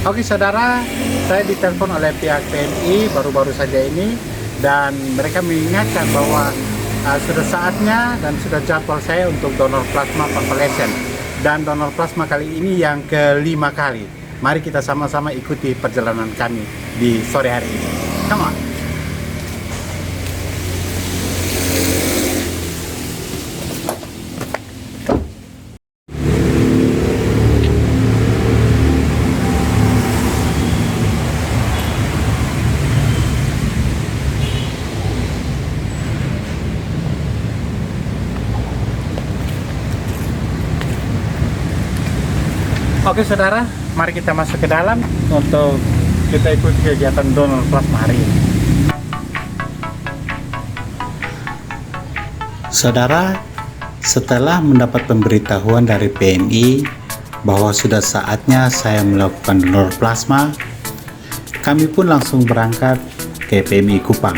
Oke saudara, saya ditelepon oleh pihak PMI baru-baru saja ini, dan mereka mengingatkan bahwa sudah saatnya dan sudah jadwal saya untuk donor plasma convalescent, dan donor plasma kali ini yang kelima kali. Mari kita sama-sama ikuti perjalanan kami di sore hari ini. Come on. Oke saudara, mari kita masuk ke dalam untuk kita ikuti kegiatan donor plasma hari ini. Saudara, setelah mendapat pemberitahuan dari PMI bahwa sudah saatnya saya melakukan donor plasma, kami pun langsung berangkat ke PMI Kupang.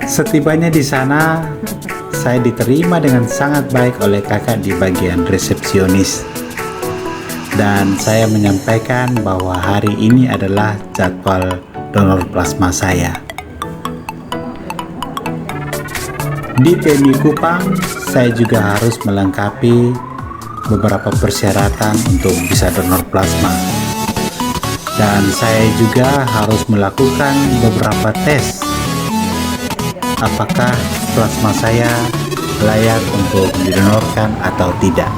Setibanya di sana, saya diterima dengan sangat baik oleh kakak di bagian resepsionis, dan saya menyampaikan bahwa hari ini adalah jadwal donor plasma saya. Di PMI Kupang, saya juga harus melengkapi beberapa persyaratan untuk bisa donor plasma, dan saya juga harus melakukan beberapa tes apakah plasma saya layak untuk didonorkan atau tidak.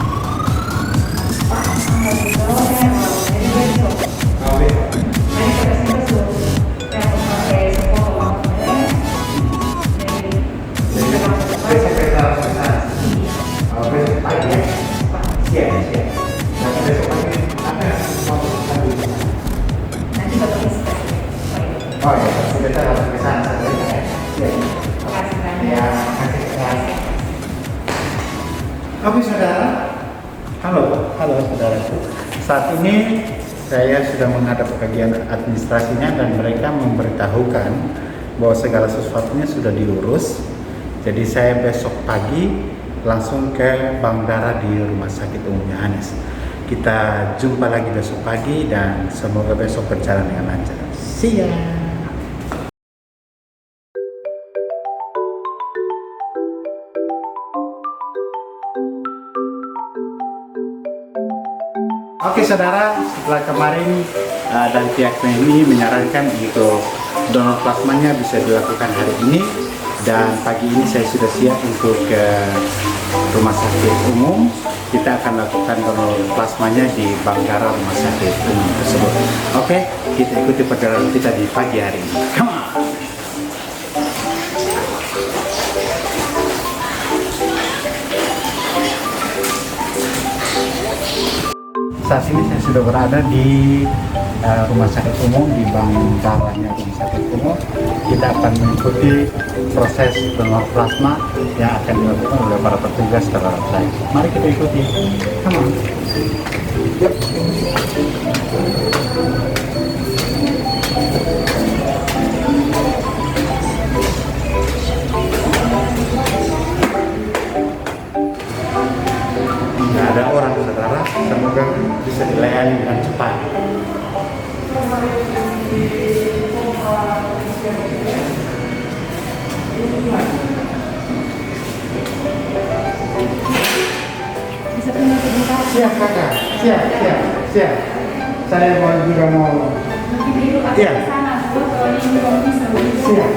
Oke saudara, halo saudara. Saat ini saya sudah menghadap bagian administrasinya, dan mereka memberitahukan bahwa segala sesuatunya sudah diurus. Jadi saya besok pagi langsung ke bank darah di Rumah Sakit Umum Yohanes. Kita jumpa lagi besok pagi, dan semoga besok berjalan dengan lancar. See ya. Oke saudara, setelah kemarin dari pihak PMI menyarankan untuk donor plasmanya bisa dilakukan hari ini, dan pagi ini saya sudah siap untuk ke rumah sakit umum. Kita akan lakukan donor plasmanya di bank darah rumah sakit umum tersebut. Oke, kita ikuti perjalanan kita di pagi hari ini. Come on! Saat ini saya sudah berada di rumah sakit umum, di bank darahnya rumah sakit umum. Kita akan mengikuti proses donor plasma yang akan dilakukan oleh para petugas terhadap saya. Mari kita ikuti. Come on. Yuk. Nggak ada orang saudara, semoga bisa dilayani dengan cepat. Bisa pindah sebentar. Siap kakak, siap. Saya juga mau. Nanti dulu ke Iya. sana, soalnya ini belum bisa. Siap.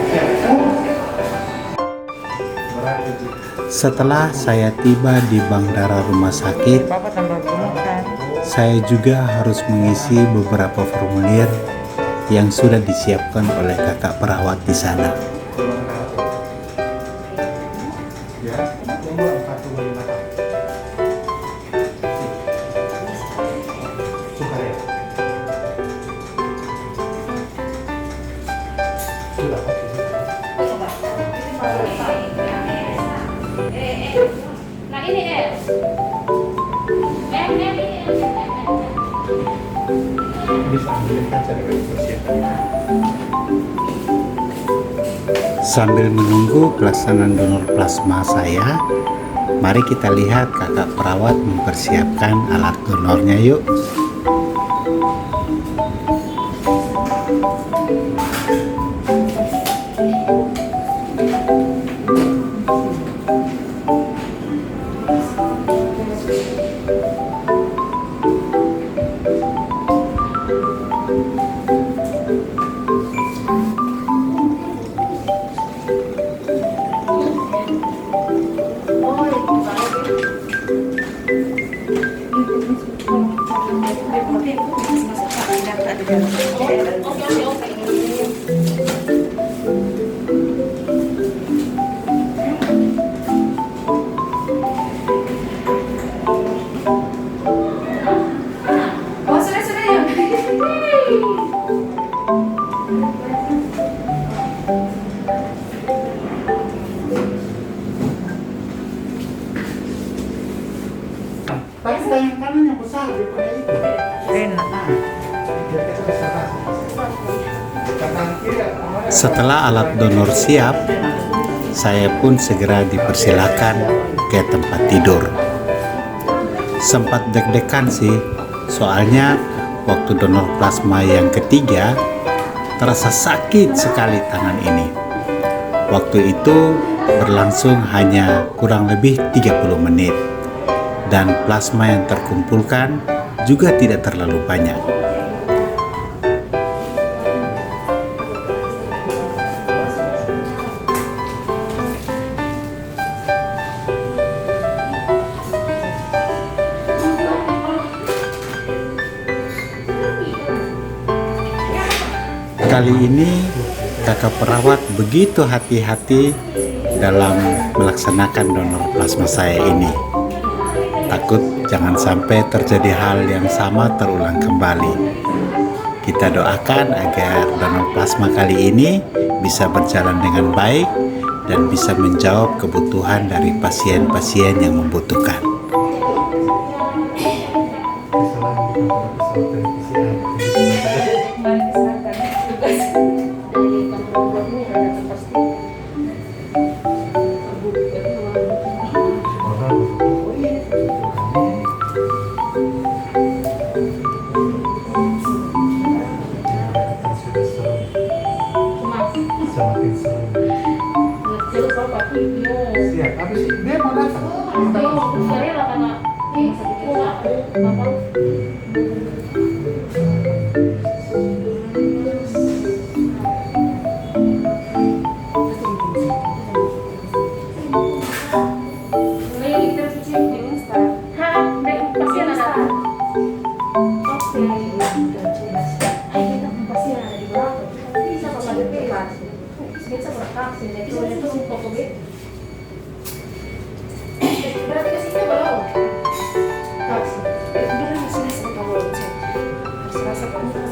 Setelah saya tiba di bank darah rumah sakit, Bapak tambah gemuk kan? saya juga harus mengisi beberapa formulir yang sudah disiapkan oleh kakak perawat di sana. Ya, tunggu 45 tahun. Suka ya? Sudah, oke. Nah ini Bisa ambilkan saya dengan persiapan. Sambil menunggu pelaksanaan donor plasma saya, Mari kita lihat kakak perawat mempersiapkan alat donornya yuk. Oh, sudah ya. Tapi tangan kanan yang besar daripada itu. Enak. Biar kita bisa rasa. Tangan kiri, Setelah alat donor siap, saya pun segera dipersilakan ke tempat tidur. Sempat deg-degan sih, soalnya waktu donor plasma yang ketiga terasa sakit sekali tangan ini. Waktu itu berlangsung hanya kurang lebih 30 menit dan plasma yang terkumpulkan juga tidak terlalu banyak. Kali ini kakak perawat begitu hati-hati dalam melaksanakan donor plasma saya ini. Takut jangan sampai terjadi hal yang sama terulang kembali. Kita doakan agar donor plasma kali ini bisa berjalan dengan baik dan bisa menjawab kebutuhan dari pasien-pasien yang membutuhkan. siap. Habis dia mau datang. Berarti kesini belum? Bilang sini sebentar belum cek. Serasa panas.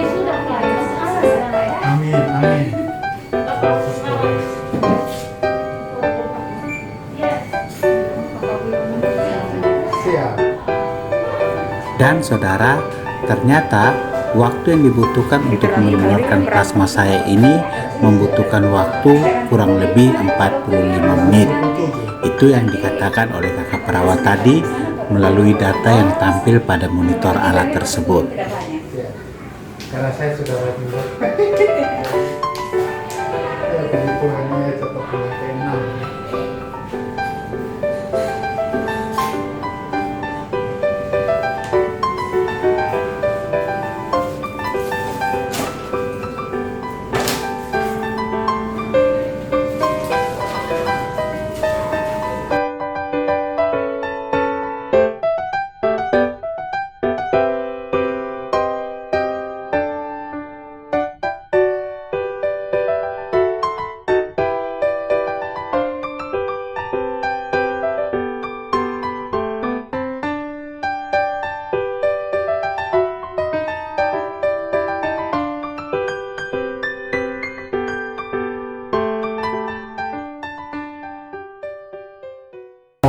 Sudah ya, Amin, amin. Siap. Dan saudara, ternyata waktu yang dibutuhkan untuk mendonorkan plasma saya ini membutuhkan waktu kurang lebih 45 menit. Itu yang dikatakan oleh kakak perawat tadi melalui data yang tampil pada monitor alat tersebut. Siap. Karena saya sudah waiting list. Ya, begitu hanya tetap punya keenam.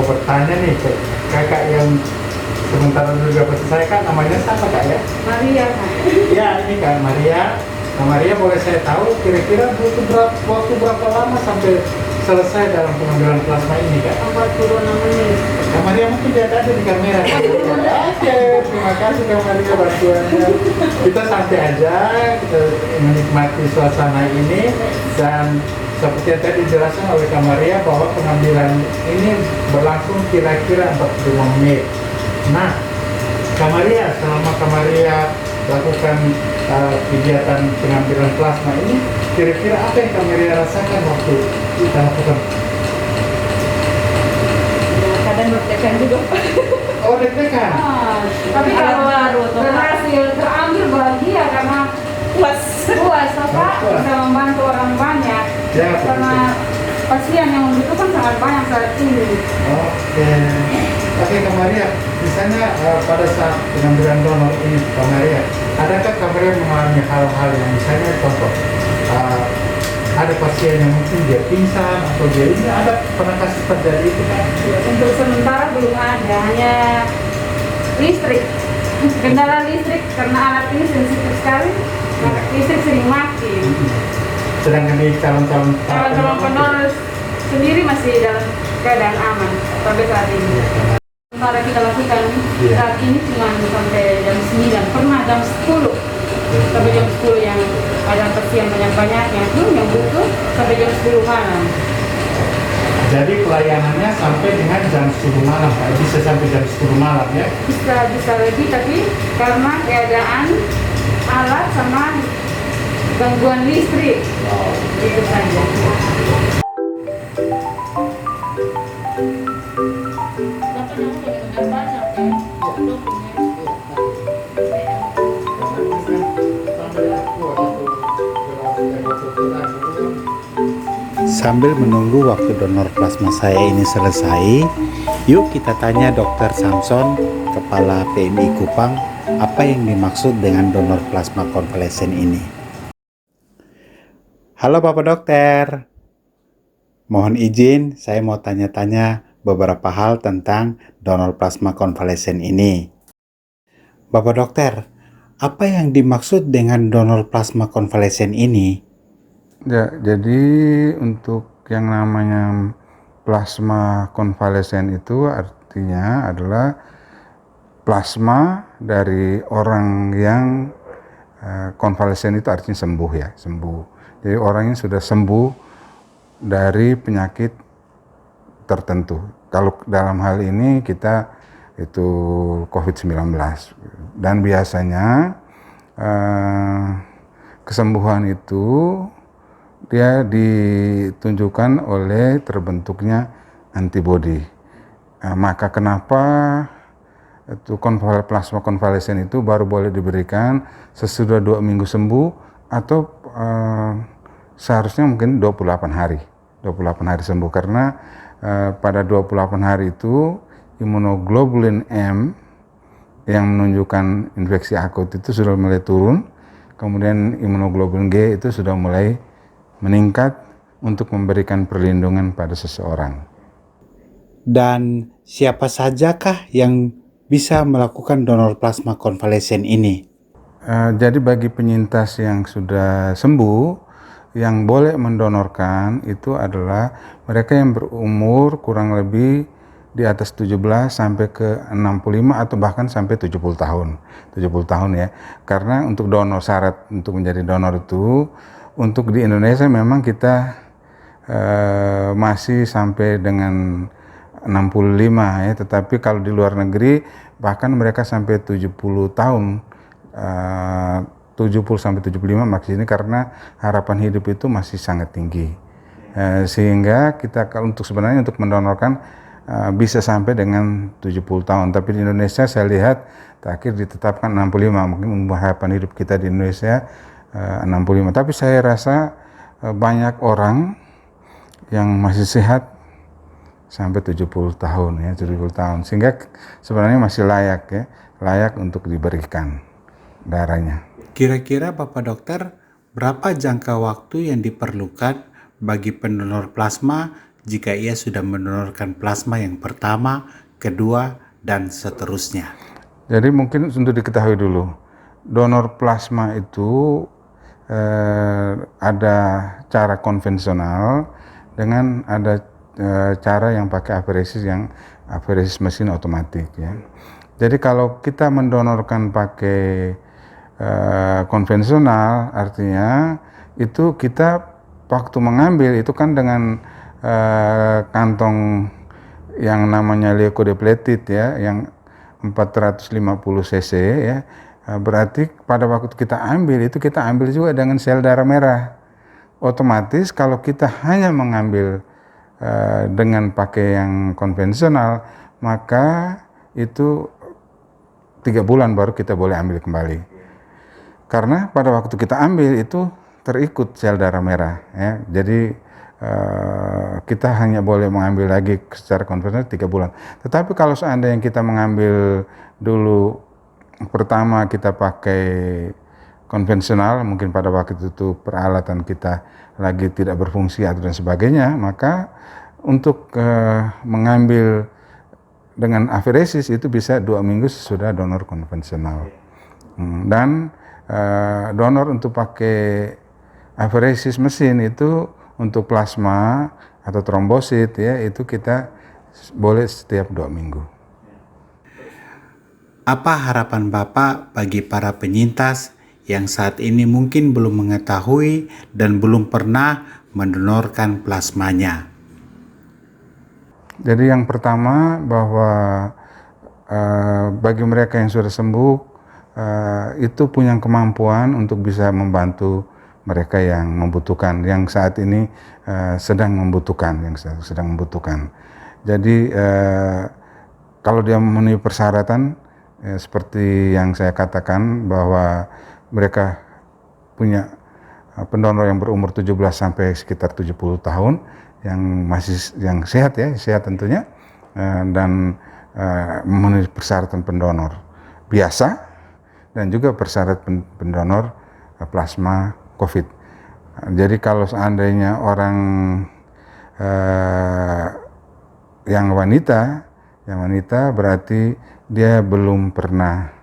bertanya nih ke kakak yang sementara dulu dapat saya, kan namanya siapa kak ya? Maria kan. Ya ini Kak Maria. Kak Maria, boleh saya tahu kira-kira butuh waktu berapa lama sampai selesai dalam pengambilan plasma ini Kak? 46 menit. Kak Maria mungkin dia ada di kamera. Oke, terima kasih Kak Maria bantuannya. Kita santai aja, kita menikmati suasana ini, dan seperti yang tadi dijelaskan oleh Kak Maria bahwa pengambilan ini berlangsung kira-kira 45 menit. Nah, Kak Maria, selama Kak Maria lakukan kegiatan pengambilan plasma ini, kira-kira apa yang Kak Maria rasakan waktu kita lakukan? Ya, kadang deg-degan juga. Oh, deg-degan. Tapi kalau berhasil terambil bahagia karena puas apa bisa membantu orang banyak. Ya, Karena pasien yang membutuhkan sangat banyak saat ini. Oke Kak Maria, misalnya pada saat pengambilan donor ini Kak Maria, adakah Kak Maria mengalami hal-hal yang misalnya contoh ada pasien yang mungkin dia pingsan atau dia ini ada pernah kasus terjadi itu kan? Untuk sementara belum ada, hanya listrik. Kendala listrik karena alat ini sensitif sekali, maka listrik sering mati. Sedangkan di calon-calon Pendonor sendiri masih dalam keadaan aman sampai saat ini. Sementara kita lakukan saat ini cuma sampai jam 9, pernah jam 10 sampai jam 10 yang ada pasien banyak-banyaknya yang butuh sampai jam 10 malam. Jadi pelayanannya sampai dengan jam 10 malam, Pak. Bisa sampai jam 10 malam ya? Bisa lebih, tapi karena keadaan alat sama gangguan listrik itu saja. Sambil menunggu waktu donor plasma saya ini selesai, yuk kita tanya Dr. Samson, Kepala PMI Kupang, apa yang dimaksud dengan donor plasma konvalesen ini. Halo Bapak Dokter, mohon izin saya mau tanya-tanya beberapa hal tentang donor plasma konvalesen ini. Bapak Dokter, apa yang dimaksud dengan donor plasma konvalesen ini? Ya, jadi untuk yang namanya plasma konvalesen itu artinya adalah plasma dari orang yang konvalesen itu artinya sembuh ya, sembuh. Jadi orang yang sudah sembuh dari penyakit tertentu. Kalau dalam hal ini kita itu COVID-19. Dan biasanya kesembuhan itu dia ditunjukkan oleh terbentuknya antibodi. Maka kenapa itu plasma konvalesen itu baru boleh diberikan sesudah 2 minggu sembuh atau seharusnya mungkin 28 hari sembuh, karena pada 28 hari itu imunoglobulin M yang menunjukkan infeksi akut itu sudah mulai turun, kemudian imunoglobulin G itu sudah mulai meningkat untuk memberikan perlindungan pada seseorang. Dan siapa sajakah yang bisa melakukan donor plasma konvalesen ini? Jadi bagi penyintas yang sudah sembuh, yang boleh mendonorkan itu adalah mereka yang berumur kurang lebih di atas 17 sampai ke 65 atau bahkan sampai 70 tahun. 70 tahun ya. Karena untuk donor, syarat untuk menjadi donor itu, untuk di Indonesia memang kita masih sampai dengan 65 ya, tetapi kalau di luar negeri bahkan mereka sampai 70 tahun, 70 sampai 75 maksudnya, karena harapan hidup itu masih sangat tinggi. Sehingga kita kalau sebenarnya untuk mendonorkan bisa sampai dengan 70 tahun, tapi di Indonesia saya lihat terakhir ditetapkan 65, mungkin harapan hidup kita di Indonesia 65. Tapi saya rasa banyak orang yang masih sehat sampai 70 tahun ya, 70 tahun. Sehingga sebenarnya masih layak untuk diberikan darahnya. Kira-kira Bapak Dokter, berapa jangka waktu yang diperlukan bagi pendonor plasma jika ia sudah mendonorkan plasma yang pertama, kedua, dan seterusnya? Jadi mungkin untuk diketahui dulu, donor plasma itu ada cara konvensional dengan ada cara yang pakai aferesis mesin otomatis ya. Jadi kalau kita mendonorkan pakai konvensional, artinya itu kita waktu mengambil itu kan dengan kantong yang namanya leukodepleted ya, yang 450 cc ya. Berarti pada waktu kita ambil itu kita ambil juga dengan sel darah merah. Otomatis kalau kita hanya mengambil dengan pakai yang konvensional, maka itu 3 bulan baru kita boleh ambil kembali. Karena pada waktu kita ambil itu terikut sel darah merah ya. Jadi kita hanya boleh mengambil lagi secara konvensional 3 bulan. Tetapi kalau seandainya kita mengambil dulu pertama kita pakai konvensional, mungkin pada waktu itu peralatan kita lagi tidak berfungsi atau dan sebagainya, maka untuk mengambil dengan aferesis itu bisa 2 minggu sesudah donor konvensional. Dan donor untuk pakai aferesis mesin itu untuk plasma atau trombosit ya, itu kita boleh setiap 2 minggu. Apa harapan Bapak bagi para penyintas yang saat ini mungkin belum mengetahui dan belum pernah mendonorkan plasmanya? Jadi yang pertama bahwa bagi mereka yang sudah sembuh itu punya kemampuan untuk bisa membantu mereka yang membutuhkan, yang saat ini sedang membutuhkan, Jadi kalau dia memenuhi persyaratan seperti yang saya katakan bahwa mereka punya pendonor yang berumur 17 sampai sekitar 70 tahun yang sehat ya, sehat tentunya, dan memenuhi persyaratan pendonor biasa dan juga persyaratan pendonor plasma COVID. Jadi kalau seandainya orang yang wanita berarti dia belum pernah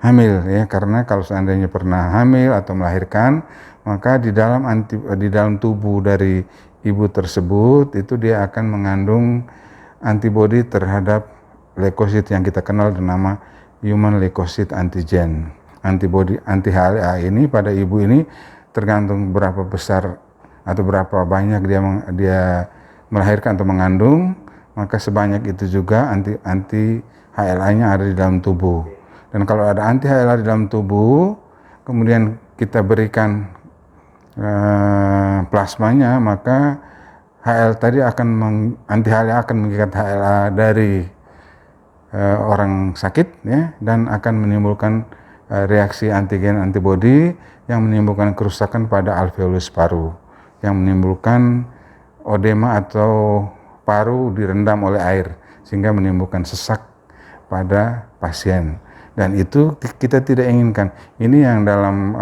hamil ya, karena kalau seandainya pernah hamil atau melahirkan, maka di dalam tubuh dari ibu tersebut itu dia akan mengandung antibodi terhadap leukosit yang kita kenal dengan nama human leukocyte antigen. Antibodi anti HLA ini pada ibu ini tergantung berapa besar atau berapa banyak dia melahirkan atau mengandung, maka sebanyak itu juga anti HLA-nya ada di dalam tubuh. Dan kalau ada anti HLA di dalam tubuh, kemudian kita berikan plasmanya, maka anti HLA akan mengikat HLA dari orang sakit ya, dan akan menimbulkan reaksi antigen antibodi yang menimbulkan kerusakan pada alveolus paru, yang menimbulkan odema atau paru direndam oleh air sehingga menimbulkan sesak pada pasien, dan itu kita tidak inginkan. Ini yang dalam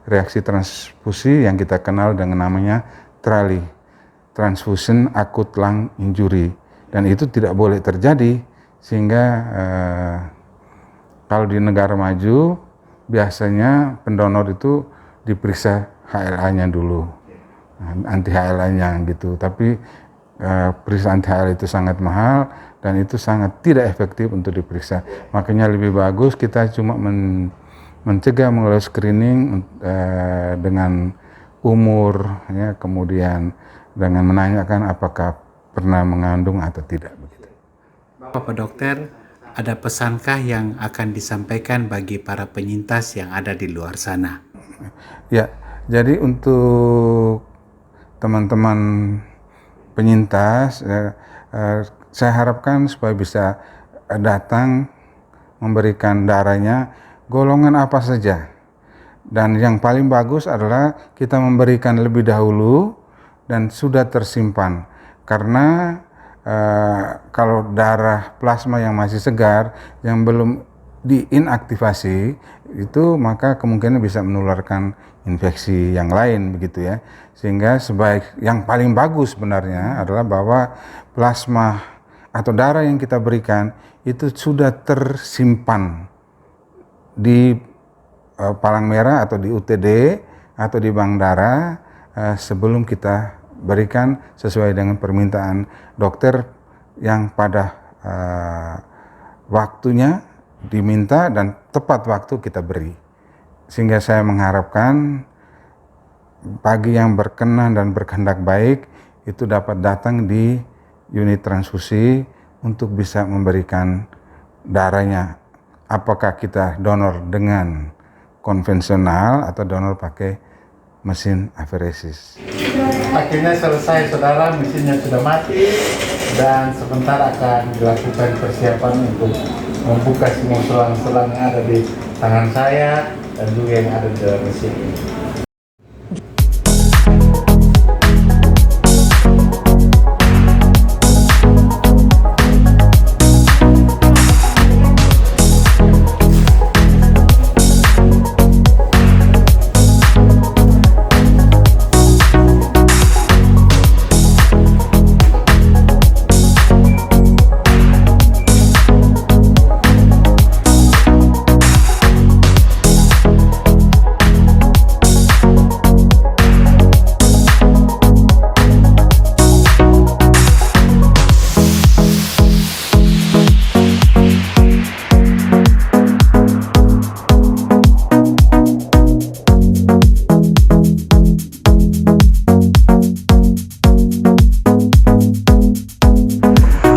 reaksi transfusi yang kita kenal dengan namanya TRALI, transfusion acute lung injury, dan itu tidak boleh terjadi. Sehingga kalau di negara maju biasanya pendonor itu diperiksa HLA-nya dulu, anti HLA-nya gitu. Tapi periksa anti HLA itu sangat mahal dan itu sangat tidak efektif untuk diperiksa. Makanya lebih bagus kita cuma mencegah melalui screening dengan umur ya, kemudian dengan menanyakan apakah pernah mengandung atau tidak begitu. Bapak Dokter, ada pesankah yang akan disampaikan bagi para penyintas yang ada di luar sana? Ya, jadi untuk teman-teman penyintas, saya harapkan supaya bisa datang memberikan darahnya golongan apa saja. Dan yang paling bagus adalah kita memberikan lebih dahulu dan sudah tersimpan. Karena kalau darah plasma yang masih segar, yang belum diinaktivasi itu, maka kemungkinan bisa menularkan infeksi yang lain begitu ya. Sehingga yang paling bagus sebenarnya adalah bahwa plasma atau darah yang kita berikan itu sudah tersimpan di Palang Merah atau di UTD atau di bank darah sebelum kita berikan sesuai dengan permintaan dokter yang pada waktunya diminta dan tepat waktu kita beri. Sehingga saya mengharapkan bagi yang berkenan dan berkehendak baik itu dapat datang di unit transfusi untuk bisa memberikan darahnya. Apakah kita donor dengan konvensional atau donor pakai mesin aferesis. Akhirnya selesai saudara, mesinnya sudah mati dan sebentar akan dilakukan persiapan untuk membuka semua selang-selang yang ada di tangan saya dan juga yang ada di dalam mesin ini.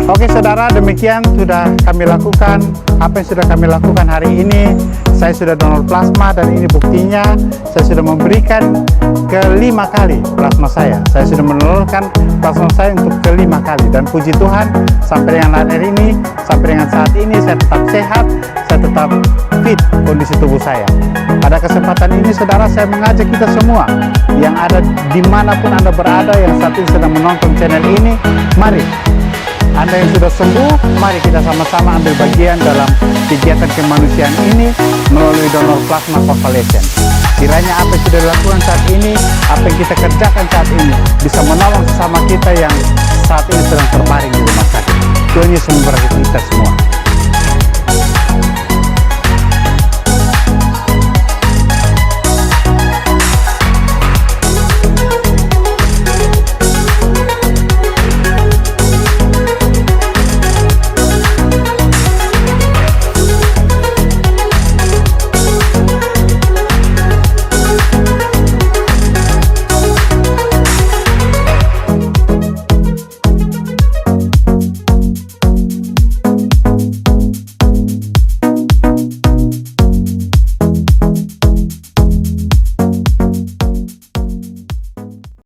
Oke saudara, demikian sudah kami lakukan. Apa yang sudah kami lakukan hari ini, saya sudah donor plasma dan ini buktinya. Saya sudah memberikan ke-5 kali plasma saya. Saya sudah mendonorkan plasma saya untuk ke-5 kali. Dan puji Tuhan, sampai dengan hari ini, sampai dengan saat ini saya tetap sehat, saya tetap fit kondisi tubuh saya. Pada kesempatan ini saudara, saya mengajak kita semua yang ada dimanapun Anda berada, yang saat ini sedang menonton channel ini, mari Anda yang sudah sembuh, mari kita sama-sama ambil bagian dalam kegiatan kemanusiaan ini melalui donor plasma convalescent. Kiranya apa yang sudah dilakukan saat ini, apa yang kita kerjakan saat ini, bisa menolong sesama kita yang saat ini sedang terbaring di rumah sakit. Tuhan Yesus memberkati kita semua.